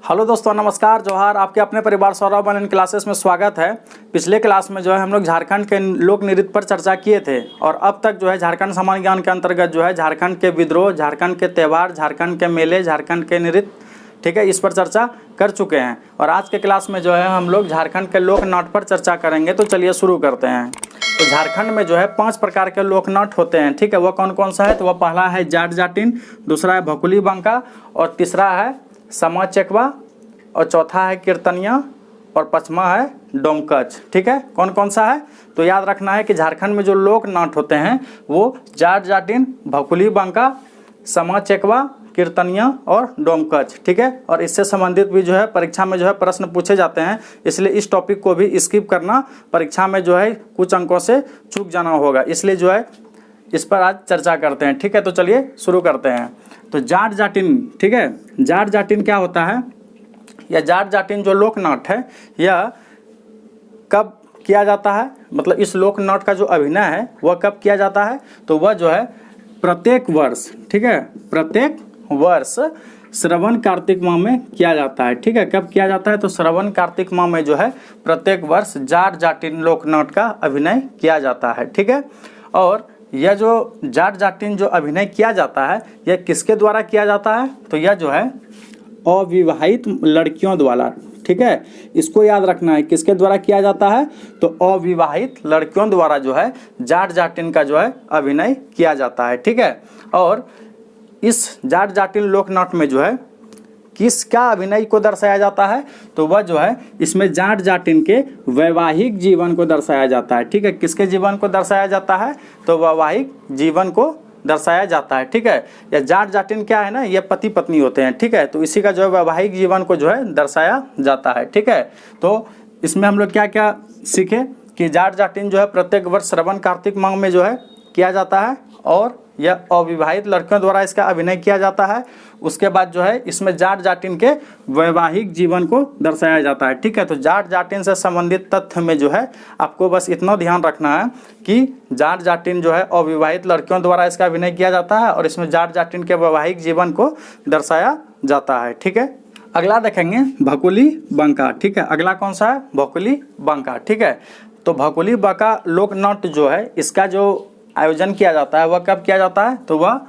Hello दोस्तों, नमस्कार, जोहार। आपके अपने परिवार सौरभ ऑनलाइन क्लासेस में स्वागत है। पिछले क्लास में जो है हम लोग झारखंड के लोक नृत्य पर चर्चा किए थे और अब तक जो है झारखंड सामान्य ज्ञान के अंतर्गत जो है झारखंड के विद्रोह, झारखंड के त्यौहार, झारखंड के मेले, झारखंड के नृत्य, ठीक है, इस पर चर्चा कर चुके हैं। और आज के क्लास में जो है हम लोग झारखंड के लोक नाट्य पर चर्चा करेंगे। तो चलिए शुरू करते हैं। तो झारखंड में जो है 5 प्रकार के लोक नाट्य होते हैं, ठीक है। वह कौन कौन सा है? तो वह पहला है जाट जाटिन, दूसरा है भकुली बंका और तीसरा है समा चेकवा और चौथा है कीर्तनिया और पांचवा है डोमकच, ठीक है। कौन कौन सा है? तो याद रखना है कि झारखंड में जो लोक नाट्य होते हैं वो जाट जाटिन, भकुली बंका, समा चेकवा, कीर्तनिया और डोमकच, ठीक है। और इससे संबंधित भी जो है परीक्षा में जो है प्रश्न पूछे जाते हैं, इसलिए इस टॉपिक को भी स्किप करना, परीक्षा में जो है कुछ अंकों से चूक जाना होगा, इसलिए जो है इस पर आज चर्चा करते हैं, ठीक है। तो चलिए शुरू करते हैं। तो जाट जाटिन, ठीक है, जाट जाटिन क्या होता है? या जाट जाटिन जो लोक नाट्य है यह कब किया जाता है? मतलब इस लोक नाट्य का जो अभिनय है वह कब किया जाता है? तो वह जो है प्रत्येक वर्ष, ठीक है, प्रत्येक वर्ष श्रवण कार्तिक माह में किया जाता है, ठीक है। कब किया जाता है? तो श्रवण कार्तिक माह में जो है प्रत्येक वर्ष जाट जाटिन लोक नाट्य का अभिनय किया जाता है, ठीक है। और यह जो जाट जाटिन जो अभिनय किया जाता है यह किसके द्वारा किया जाता है? तो यह जो है अविवाहित लड़कियों द्वारा, ठीक है। इसको याद रखना है, किसके द्वारा किया जाता है? तो अविवाहित लड़कियों द्वारा जो है जाट जाटिन का जो है अभिनय किया जाता है, ठीक है। और इस जाट जाटिन लोक नाट्य में जो है किसका अभिनय को दर्शाया जाता है? तो वह जो है इसमें जाट जाटिन के वैवाहिक जीवन को दर्शाया जाता है, ठीक है। किसके जीवन को दर्शाया जाता है? तो वैवाहिक जीवन को दर्शाया जाता है, ठीक है। या जाट जाटिन क्या है ना, ये पति पत्नी होते हैं, ठीक है। तो इसी का जो है वैवाहिक जीवन को जो है दर्शाया जाता है, ठीक है। तो इसमें हम लोग क्या क्या सीखे कि जाट जाटिन जो है प्रत्येक वर्ष श्रवण कार्तिक माह में जो है किया जाता है और यह अविवाहित लड़कियों द्वारा इसका अभिनय किया जाता है। उसके बाद जो है इसमें जाट जाटिन के वैवाहिक जीवन को दर्शाया जाता है, ठीक है। तो जाट जाटिन से संबंधित तथ्य में जो है आपको बस इतना ध्यान रखना है कि जाट जाटिन जो है अविवाहित लड़कियों द्वारा इसका अभिनय किया जाता है और इसमें जाट जाटिन के वैवाहिक जीवन को दर्शाया जाता है, ठीक है। अगला देखेंगे भकुली बंका, ठीक है। अगला कौन सा है? भकुली बंका, ठीक है। तो भकुली बंका लोक नाट्य जो है इसका जो आयोजन किया जाता है वह कब किया जाता है? तो वह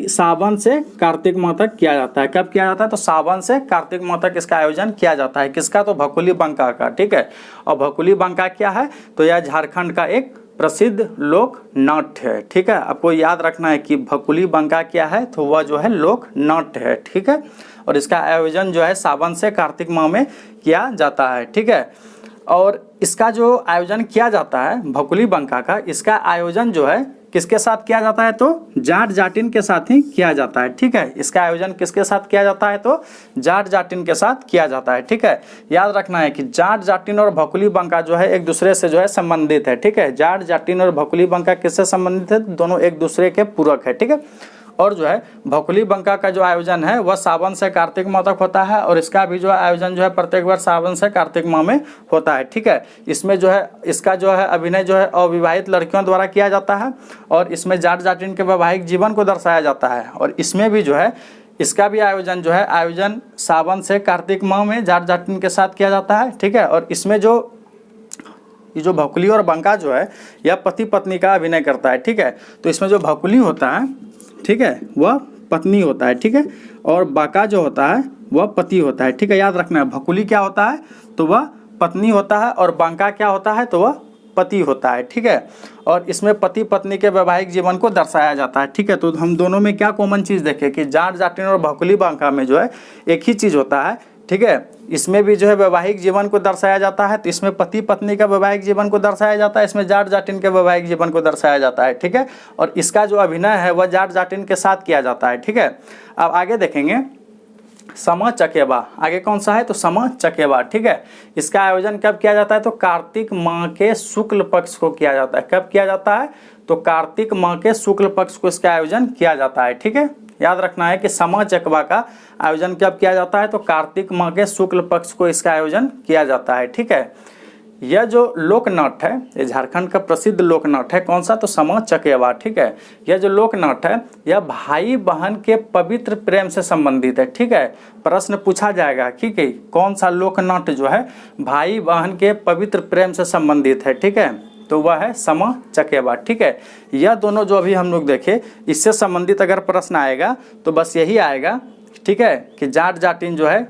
सावन से कार्तिक माह तक किया जाता है। कब किया जाता है? तो सावन से कार्तिक माह तक इसका आयोजन किया जाता है। किसका? तो भकुली बंका का, ठीक है। और भकुली बंका क्या है? तो यह झारखंड का एक प्रसिद्ध लोक नाट्य है, ठीक है। आपको याद रखना है कि भकुली बंका क्या है? तो वह जो है लोक नाट्य है, ठीक है। और इसका आयोजन जो है सावन से कार्तिक माह में किया जाता है, ठीक है। और इसका जो आयोजन किया जाता है भकुली बंका का, इसका आयोजन जो है किसके साथ किया जाता है? तो जाट जाटिन के साथ ही किया जाता है, ठीक है। इसका आयोजन किसके साथ किया जाता है? तो जाट जाटिन के साथ किया जाता है, ठीक है। याद रखना है कि जाट जाटिन और भकुली बंका जो है एक दूसरे से जो है संबंधित है, ठीक है। जाट जाटिन और भकुली बंका किससे संबंधित है? दोनों एक दूसरे के पूरक है, ठीक है। और जो है भकुली बंका का जो आयोजन है वह सावन से कार्तिक माह तक होता है और इसका भी जो आयोजन जो है प्रत्येक वर्ष सावन से कार्तिक माह में होता है, ठीक है। इसमें जो है इसका जो है अभिनय जो है अविवाहित लड़कियों द्वारा किया जाता है और इसमें जाट जाटिन के वैवाहिक जीवन को दर्शाया जाता है। और इसमें भी जो है इसका भी आयोजन जो है आयोजन सावन से कार्तिक माह में जाट जाटिन के साथ किया जाता है, ठीक है। और इसमें ये जो भकुली और बंका जो है यह पति पत्नी का अभिनय करता है, ठीक है। तो इसमें जो भकुली होता है, ठीक है, वह पत्नी होता है, ठीक है। और बाका जो होता है वह पति होता है, ठीक है। याद रखना है भकुली क्या होता है? तो वह पत्नी होता है और बांका क्या होता है? तो वह पति होता है, ठीक है। और इसमें पति पत्नी के वैवाहिक जीवन को दर्शाया जाता है, ठीक है। तो हम दोनों में क्या कॉमन चीज़ देखें कि जाट जाटिन और भकुली बंका में जो है एक ही चीज़ होता है, ठीक है। इसमें भी जो है वैवाहिक जीवन को दर्शाया जाता है, तो इसमें पति पत्नी का वैवाहिक जीवन को दर्शाया जाता है, इसमें जाट जाटिन के वैवाहिक जीवन को दर्शाया जाता है, ठीक है। और इसका जो अभिनय है वह जाट जाटिन के साथ किया जाता है, ठीक है। अब आगे देखेंगे समा चकेबा। आगे कौन सा है? तो समा चकेबा, ठीक है। इसका आयोजन कब किया जाता है? तो कार्तिक माह के शुक्ल पक्ष को किया जाता है। कब किया जाता है? तो कार्तिक माह के शुक्ल पक्ष को इसका आयोजन किया जाता है, ठीक है। याद रखना है कि समा चकेबा का आयोजन कब किया जाता है? तो कार्तिक माह के शुक्ल पक्ष को इसका आयोजन किया जाता है, ठीक है। यह जो लोक नाट्य है, ये झारखंड का प्रसिद्ध लोक नाट्य है। कौन सा? तो समा चकेवा। ठीक है, यह जो लोक नाट्य है यह भाई बहन के पवित्र प्रेम से संबंधित है। ठीक है, प्रश्न पूछा जाएगा। ठीक है, कौन सा लोक नाट्य जो है भाई बहन के पवित्र प्रेम से संबंधित है? ठीक है, तो वह है समा चकेवा। ठीक है, यह दोनों जो अभी हम लोग देखे, इससे संबंधित अगर प्रश्न आएगा तो बस यही आएगा। ठीक है, कि जाट जाटिन जो है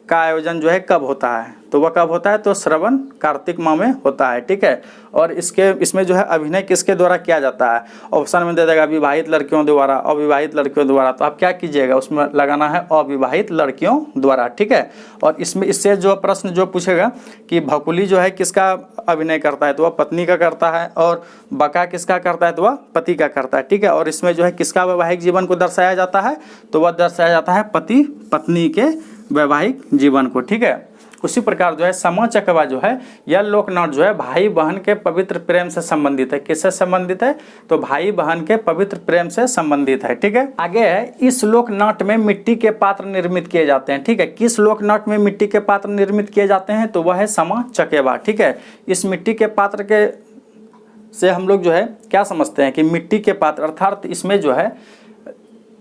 का आयोजन जो है कब होता है? तो वह कब होता है? तो श्रवण कार्तिक माह में होता है। ठीक है, और इसमें जो है अभिनय किसके द्वारा किया जाता है? ऑप्शन में दे देगा विवाहित लड़कियों द्वारा, अविवाहित लड़कियों द्वारा। तो आप क्या कीजिएगा, उसमें लगाना है अविवाहित लड़कियों द्वारा। ठीक है, और इससे जो प्रश्न जो पूछेगा कि भकुली जो है किसका अभिनय करता है? तो वह पत्नी का करता है, और बका किसका करता है? तो वह पति का करता है। ठीक है, और इसमें जो है किसका वैवाहिक जीवन को दर्शाया जाता है? तो वह दर्शाया जाता है पति पत्नी के वैवाहिक जीवन को। ठीक है, उसी प्रकार जो है समा चकेवा जो है यह लोक नाट्य जो है भाई बहन के पवित्र प्रेम से संबंधित है। किससे संबंधित है? तो भाई बहन के पवित्र प्रेम से संबंधित है। ठीक है, आगे है इस लोक नाट्य में मिट्टी के पात्र निर्मित किए जाते हैं। ठीक है, किस लोक नाट्य में मिट्टी के पात्र निर्मित किए जाते हैं? तो वह है समा चकेवा। ठीक है, इस मिट्टी के पात्र के से हम लोग जो है क्या समझते हैं कि मिट्टी के पात्र अर्थात इसमें जो है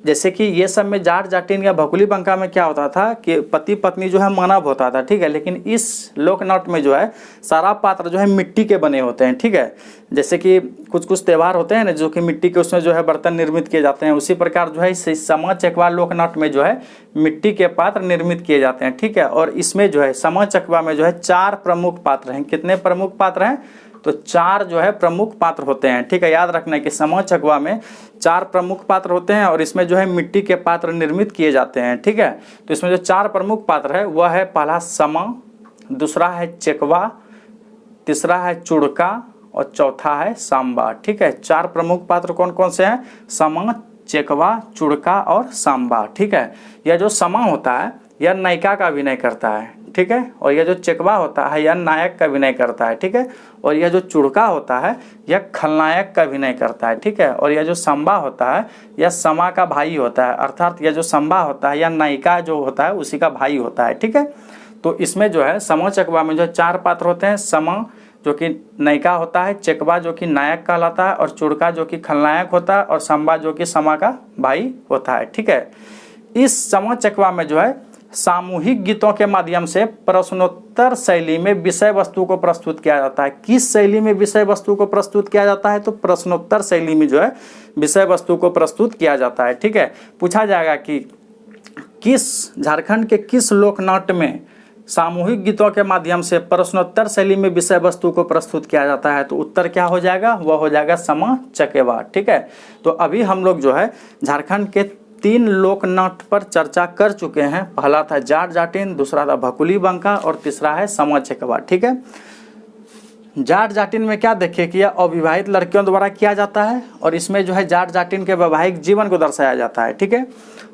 जैसे कि ये सब में जाट जाटिन या भकुली बंका में क्या होता था कि पति पत्नी जो है मानव होता था। ठीक है, लेकिन इस लोक नाट्य में जो है सारा पात्र जो है मिट्टी के बने होते हैं। ठीक है, जैसे कि कुछ त्यौहार होते हैं ना जो कि मिट्टी के उसमें जो है बर्तन निर्मित किए जाते हैं, उसी प्रकार जो है इस समा चकेवा लोक नाट्य में जो है मिट्टी के पात्र निर्मित किए जाते हैं। ठीक है, और इसमें जो है समा चकेवा में जो है 4 प्रमुख पात्र हैं। कितने प्रमुख पात्र हैं? तो 4 जो है प्रमुख पात्र होते हैं। ठीक है, याद रखना है कि समा चकेवा में 4 प्रमुख पात्र होते हैं और इसमें जो है मिट्टी के पात्र निर्मित किए जाते हैं। ठीक है, तो इसमें जो 4 प्रमुख पात्र है वह है पहला समा, दूसरा है चेकवा, तीसरा है चुड़का और चौथा है सांबा। ठीक है, 4 प्रमुख पात्र कौन कौन से हैं? समा, चेकवा, चुड़का और सांबा। ठीक है, यह जो समा होता है यह नायिका का अभिनय करता है। ठीक है, और यह जो चेकवा होता है यह नायक का अभिनय करता है। ठीक है, और यह जो चुड़का होता है यह खलनायक का अभिनय करता है। ठीक है, और यह जो सांबा होता है यह समा का भाई होता है, अर्थात यह जो सांबा होता है यह नायिका जो होता है उसी का भाई होता है। ठीक है, तो इसमें जो है समा चकेवा में जो 4 पात्र होते हैं। समा जो कि नायिका होता है, चेकवा जो कि नायक कहलाता है, और चुड़का जो कि खलनायक होता है, और सांबा जो कि समा का भाई होता है। ठीक है, इस समा चकेवा में जो है सामूहिक गीतों के माध्यम से प्रश्नोत्तर शैली में विषय वस्तु को प्रस्तुत किया जाता है। किस शैली में विषय वस्तु को प्रस्तुत किया जाता है? तो प्रश्नोत्तर शैली में जो है विषय वस्तु को प्रस्तुत किया जाता है। ठीक है, पूछा जाएगा कि किस झारखंड के किस लोक नाट्य में सामूहिक गीतों के माध्यम से प्रश्नोत्तर शैली में विषय वस्तु को प्रस्तुत किया जाता है? तो उत्तर क्या हो जाएगा? वह हो जाएगा समा चकेवा। ठीक है, तो अभी हम लोग जो है झारखंड के 3 लोक नाट्य पर चर्चा कर चुके हैं। पहला था जाट जाटिन, दूसरा था भकुली बंका और तीसरा है समा चकेवा। ठीक है, जाट जाटिन में क्या देखे कि यह अविवाहित लड़कियों द्वारा किया जाता है और इसमें जो है जाट जाटिन के वैवाहिक जीवन को दर्शाया जाता है। ठीक है,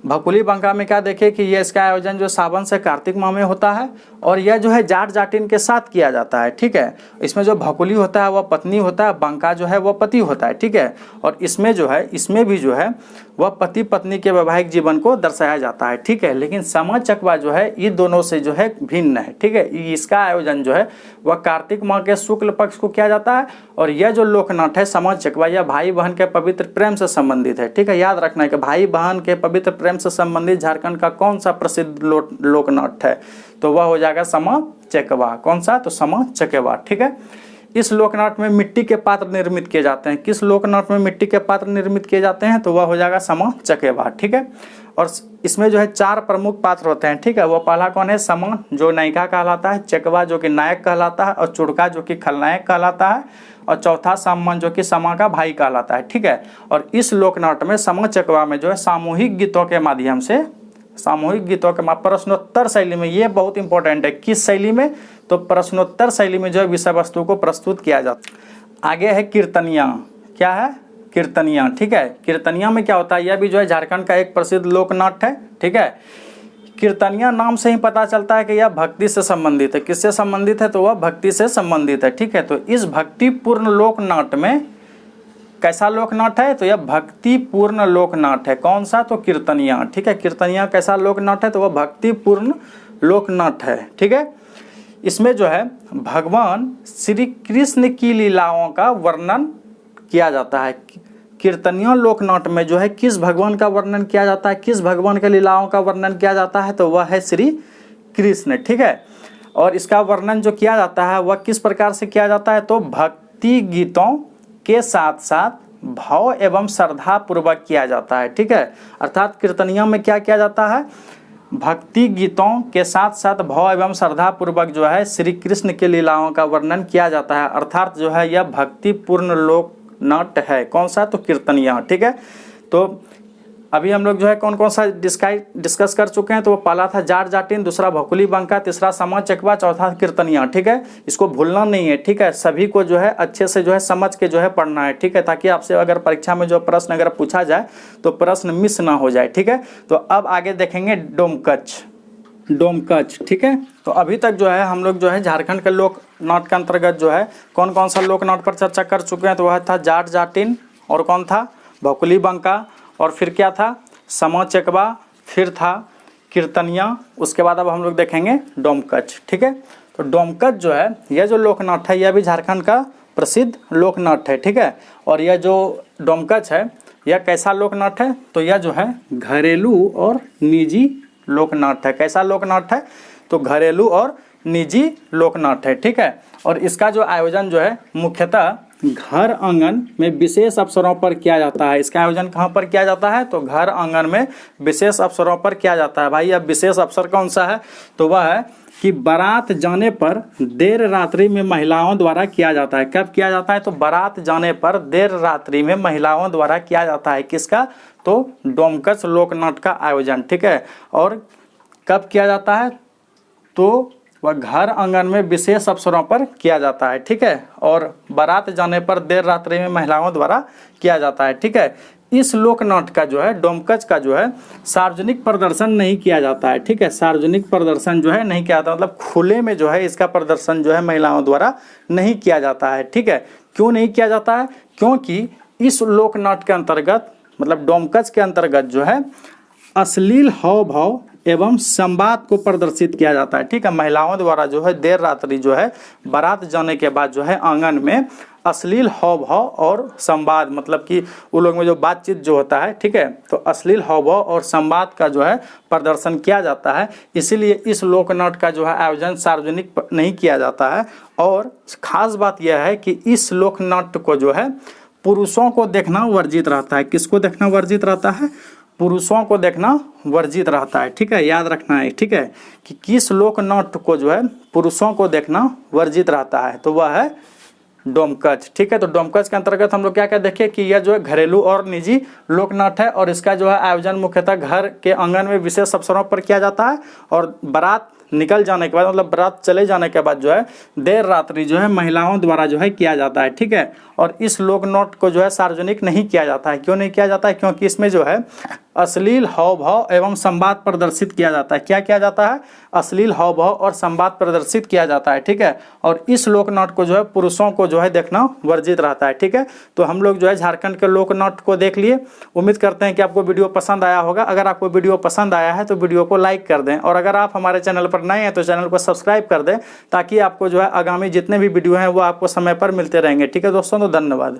भकुली बंका में क्या देखे कि यह इसका आयोजन जो सावन से कार्तिक माह में होता है और यह जो है जाट जाटिन के साथ किया जाता है। ठीक है, इसमें जो भकुली होता है वह पत्नी होता है, बंका जो है वह पति होता है। ठीक है, और इसमें जो है इसमें भी जो है वह पति पत्नी के वैवाहिक जीवन को दर्शाया जाता है। ठीक है, लेकिन समा चकेवा जो है ये दोनों से जो है भिन्न है। ठीक है, इसका आयोजन जो है वह कार्तिक माह के शुक्ल पक्ष को किया जाता है और यह जो लोक नाट्य है समा चकेवा यह भाई बहन के पवित्र प्रेम से संबंधित है। ठीक है, याद रखना है कि भाई बहन के पवित्र प्रेम से संबंधित झारखंड का कौन सा प्रसिद्ध लोक नाट्य है? तो वह हो जाएगा समा चकेवा। कौन सा? तो समा चकेवा। ठीक है, इस लोकनाट्य में मिट्टी के पात्र निर्मित किए जाते हैं। किस लोकनाट्य में मिट्टी के पात्र निर्मित किए जाते हैं? तो वह हो जाएगा समा चकेवा। ठीक है, और इसमें जो है 4 प्रमुख पात्र होते हैं। ठीक है, वो पहला कौन है? समा जो नायिका कहलाता है, चकेवा जो कि नायक कहलाता है और चुड़का जो कि खलनायक कहलाता है और चौथा सामन जो कि समा का भाई कहलाता है। ठीक है, और इस लोकनाट्य में समा चकेवा में जो है सामूहिक गीतों के माध्यम से प्रश्नोत्तर शैली में, ये बहुत इंपॉर्टेंट है, किस शैली में? तो प्रश्नोत्तर शैली में जो है विषय वस्तु को प्रस्तुत किया जाता है। आगे है कीर्तनिया। क्या है? कीर्तनिया। ठीक है, कीर्तनिया में क्या होता है? यह भी जो है झारखंड का एक प्रसिद्ध लोक नाट्य है। ठीक है, कीर्तनिया नाम से ही पता चलता है कि यह भक्ति से संबंधित है। किससे संबंधित है? तो वह भक्ति से संबंधित है। ठीक है, तो इस भक्तिपूर्ण लोक नाट्य में कैसा लोक नाट्य है? तो यह भक्तिपूर्ण लोक नाट्य है। कौन सा? तो कीर्तनिया। ठीक है, कीर्तनिया कैसा लोक नाट्य है? तो वह भक्तिपूर्ण लोक नाट्य है। ठीक है, इसमें जो है भगवान श्री कृष्ण की लीलाओं का वर्णन किया जाता है। कीर्तनियों लोक नाट्य में जो है किस भगवान का वर्णन किया जाता है, किस भगवान के लीलाओं का वर्णन किया जाता है, तो वह है श्री कृष्ण। ठीक है, और इसका वर्णन जो किया जाता है वह किस प्रकार से किया जाता है, तो भक्ति गीतों के साथ साथ भाव एवं श्रद्धा पूर्वक किया जाता है। ठीक है, अर्थात कीर्तनियों में क्या किया जाता है, भक्ति गीतों के साथ साथ भाव एवं श्रद्धा पूर्वक जो है श्री कृष्ण के लीलाओं का वर्णन किया जाता है। अर्थात जो है यह भक्तिपूर्ण लोक नाट्य है। कौन सा, तो कीर्तनिया। ठीक है, तो अभी हम लोग जो है कौन कौन सा डिस्कस कर चुके हैं, तो वो पहला था जाट जाटिन, दूसरा भोकुली बंका, तीसरा समा चकवा, चौथा कीर्तनिया। ठीक है, इसको भूलना नहीं है। ठीक है, सभी को जो है अच्छे से जो है समझ के जो है पढ़ना है। ठीक है, ताकि आपसे अगर परीक्षा में जो प्रश्न अगर पूछा जाए तो प्रश्न मिस ना हो जाए। ठीक है, तो अब आगे देखेंगे डोमकच। ठीक है, तो अभी तक जो है हम लोग जो है झारखंड के लोक नाट्य के अंतर्गत जो है कौन कौन सा लोक नाट्य पर चर्चा कर चुके हैं, तो वह था जाट जाटिन, और कौन था, भोकुली बंका, और फिर क्या था, समा चकवा, फिर था कीर्तनिया। उसके बाद अब हम लोग देखेंगे डोमकच। ठीक है, तो डोमकच जो है यह जो लोकनाट्य है यह भी झारखंड का प्रसिद्ध लोकनाट्य है। ठीक है, और यह जो डोमकच है यह कैसा लोकनाट्य है, तो यह जो है घरेलू और निजी लोकनाट्य है। कैसा लोकनाट्य है, तो घरेलू और निजी लोकनाट्य है। ठीक है, और इसका जो आयोजन जो है मुख्यतः घर आंगन में विशेष अवसरों पर किया जाता है। इसका आयोजन कहाँ पर किया जाता है, तो घर आंगन में विशेष अवसरों पर किया जाता है। भाई अब विशेष अवसर कौन सा है, तो वह है कि बारात जाने पर देर रात्रि में महिलाओं द्वारा किया जाता है। कब किया जाता है, तो बारात जाने पर देर रात्रि में महिलाओं द्वारा किया जाता है। किसका, तो डोमकच लोकनाट्य का आयोजन। ठीक है, और कब किया जाता है, तो वह घर आंगन में विशेष अवसरों पर किया जाता है। ठीक है, और बारात जाने पर देर रात्रि में महिलाओं द्वारा किया जाता है। ठीक है, इस लोकनाट्य का जो है डोमकच का जो है सार्वजनिक प्रदर्शन नहीं किया जाता है। ठीक है, सार्वजनिक प्रदर्शन जो है नहीं किया जाता, मतलब खुले में जो है इसका प्रदर्शन जो है महिलाओं द्वारा नहीं किया जाता है। ठीक है, क्यों नहीं किया जाता है, क्योंकि इस लोकनाट्य के अंतर्गत मतलब डोमकच के अंतर्गत जो है अश्लील हाव भाव एवं संवाद को प्रदर्शित किया जाता है। ठीक है, महिलाओं द्वारा जो है देर रात्रि जो है बारात जाने के बाद जो है आंगन में अश्लील हाव भाव और संवाद, मतलब कि उन लोग में जो बातचीत जो होता है, ठीक है, तो अश्लील हाव भाव और संवाद का जो है प्रदर्शन किया जाता है। इसीलिए इस लोकनाट्य का जो है आयोजन सार्वजनिक नहीं किया जाता है। और खास बात यह है कि इस लोकनाट्य को जो है पुरुषों को देखना वर्जित रहता है। किसको देखना वर्जित रहता है, पुरुषों को देखना वर्जित रहता है। ठीक है, याद रखना है। ठीक है, कि किस लोकनाट्य को जो है पुरुषों को देखना वर्जित रहता है, तो वह है डोमकच। ठीक है, तो डोमकच के अंतर्गत हम लोग क्या क्या देखें कि यह जो है घरेलू और निजी लोकनाट्य है, और इसका जो है आयोजन मुख्यतः घर के आंगन में विशेष अवसरों पर किया जाता है, और बारात निकल जाने के बाद मतलब बारात चले जाने के बाद जो है देर रात्रि जो है महिलाओं द्वारा जो है किया जाता है। ठीक है, और इस लोकनाट्य को जो है सार्वजनिक नहीं किया जाता है। क्यों नहीं किया जाता है, क्योंकि इसमें जो है अश्लील हाव भाव एवं संवाद प्रदर्शित किया जाता है। क्या किया जाता है, अश्लील हाव भाव और संवाद प्रदर्शित किया जाता है। ठीक है, और इस लोकनाट्य को जो है पुरुषों को जो है देखना वर्जित रहता है। ठीक है, तो हम लोग जो है झारखंड के लोकनाट्य को देख लिए। उम्मीद करते हैं कि आपको वीडियो पसंद आया होगा। अगर आपको वीडियो पसंद आया है तो वीडियो को लाइक कर दें, और अगर आप हमारे चैनल पर नए हैं तो चैनल को सब्सक्राइब कर दें, ताकि आपको जो है आगामी जितने भी वीडियो हैं वो आपको समय पर मिलते रहेंगे। ठीक है दोस्तों, तो धन्यवाद।